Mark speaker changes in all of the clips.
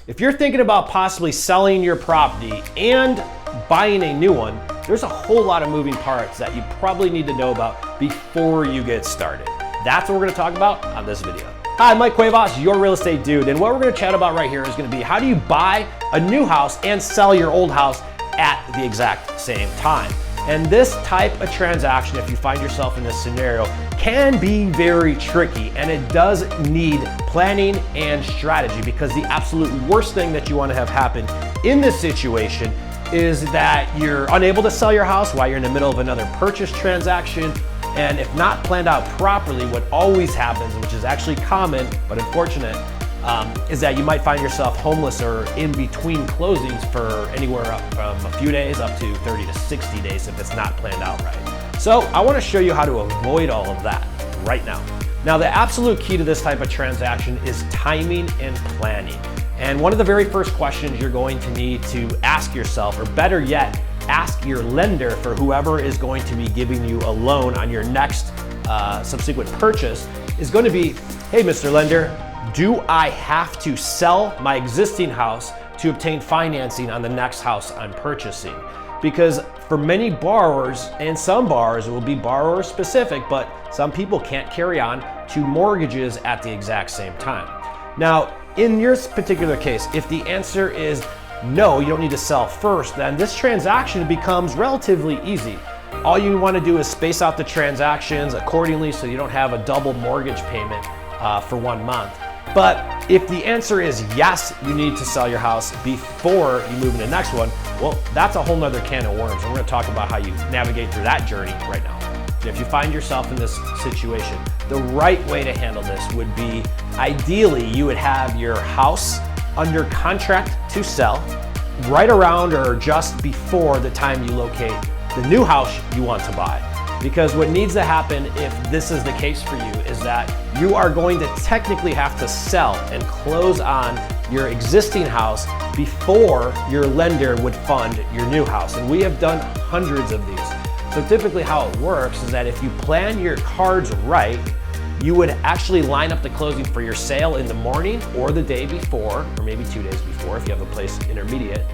Speaker 1: If you're thinking about possibly selling your property and buying a new one, there's a whole lot of moving parts that you probably need to know about before you get started. That's what we're gonna talk about on this video. Hi, I'm Mike Cuevas, your real estate dude, and what we're gonna chat about right here is gonna be how do you buy a new house and sell your old house at the exact same time. And this type of transaction, if you find yourself in this scenario, can be very tricky, and it does need planning and strategy, because the absolute worst thing that you want to have happen in this situation is that you're unable to sell your house while you're in the middle of another purchase transaction. And if not planned out properly, what always happens, which is actually common but unfortunate, is that you might find yourself homeless or in between closings for anywhere up from a few days up to 30 to 60 days if it's not planned out right. So I want to show you how to avoid all of that right now. Now, the absolute key to this type of transaction is timing and planning. And one of the very first questions you're going to need to ask yourself, or better yet, ask your lender for whoever is going to be giving you a loan on your next subsequent purchase, is going to be, hey, Mr. Lender, do I have to sell my existing house to obtain financing on the next house I'm purchasing? Because for many borrowers, and some borrowers, it will be borrower specific, but some people can't carry on two mortgages at the exact same time. Now, in your particular case, if the answer is no, you don't need to sell first, then this transaction becomes relatively easy. All you want to do is space out the transactions accordingly so you don't have a double mortgage payment for 1 month. But if the answer is yes, you need to sell your house before you move into the next one, well, that's a whole nother can of worms. And we're gonna talk about how you navigate through that journey right now. So if you find yourself in this situation, the right way to handle this would be, ideally, you would have your house under contract to sell right around or just before the time you locate the new house you want to buy. Because what needs to happen if this is the case for you is that you are going to technically have to sell and close on your existing house before your lender would fund your new house. And we have done hundreds of these. So typically how it works is that if you plan your cards right, you would actually line up the closing for your sale in the morning or the day before, or maybe 2 days before if you have a place intermediate.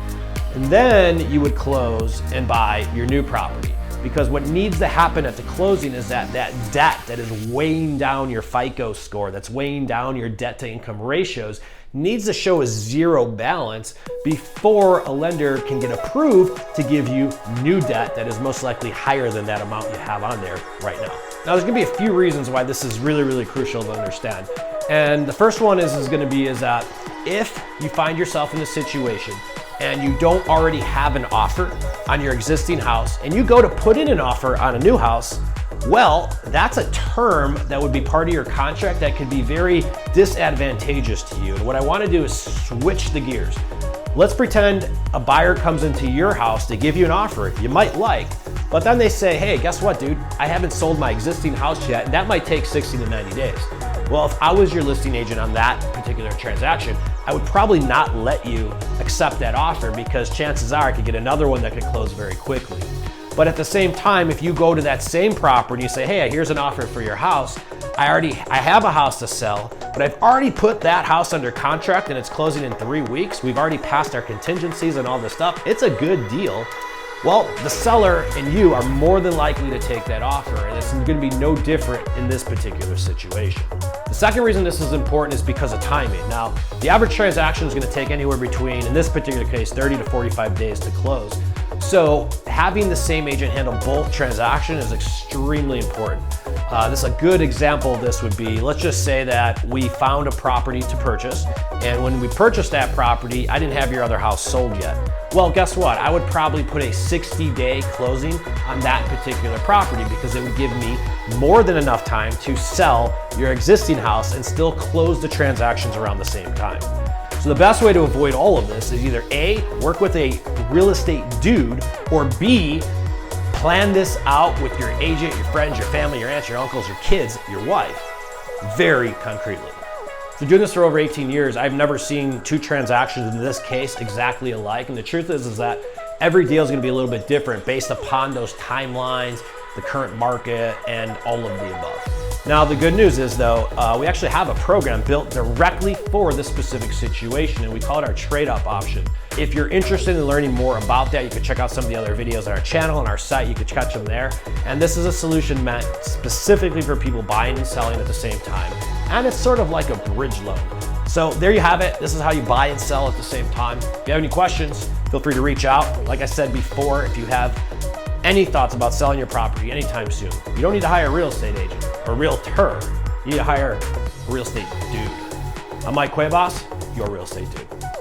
Speaker 1: And then you would close and buy your new property. Because what needs to happen at the closing is that debt that is weighing down your FICO score, that's weighing down your debt to income ratios, needs to show a zero balance before a lender can get approved to give you new debt that is most likely higher than that amount you have on there right now. Now, there's gonna be a few reasons why this is really, really crucial to understand. And the first one is that if you find yourself in this situation and you don't already have an offer on your existing house and you go to put in an offer on a new house, well, that's a term that would be part of your contract that could be very disadvantageous to you. And what I want to do is switch the gears. Let's pretend a buyer comes into your house to give you an offer you might like, but then they say, hey, guess what, dude? I haven't sold my existing house yet, and that might take 60 to 90 days. Well, if I was your listing agent on that particular transaction, I would probably not let you accept that offer, because chances are I could get another one that could close very quickly. But at the same time, if you go to that same property and you say, hey, here's an offer for your house, I have a house to sell, but I've already put that house under contract and it's closing in 3 weeks. We've already passed our contingencies and all this stuff. It's a good deal. Well, the seller and you are more than likely to take that offer, and it's going to be no different in this particular situation. The second reason this is important is because of timing. Now, the average transaction is going to take anywhere between, in this particular case, 30 to 45 days to close. So having the same agent handle both transactions is extremely important. This is a good example of this would be, let's just say that we found a property to purchase, and when we purchased that property, I didn't have your other house sold yet. Well, guess what? I would probably put a 60-day closing on that particular property, because it would give me more than enough time to sell your existing house and still close the transactions around the same time. So the best way to avoid all of this is either A, work with a real estate dude, or B, plan this out with your agent, your friends, your family, your aunts, your uncles, your kids, your wife, very concretely. So doing this for over 18 years, I've never seen two transactions in this case exactly alike. And the truth is that every deal is going to be a little bit different based upon those timelines, the current market, and all of the above. Now, the good news is though, we actually have a program built directly for this specific situation, and we call it our trade-up option. If you're interested in learning more about that, you can check out some of the other videos on our channel and our site. You can catch them there. And this is a solution meant specifically for people buying and selling at the same time. And it's sort of like a bridge loan. So there you have it. This is how you buy and sell at the same time. If you have any questions, feel free to reach out. Like I said before, if you have any thoughts about selling your property anytime soon, you don't need to hire a real estate agent or realtor. You need to hire a real estate dude. I'm Mike Cuevas, your real estate dude.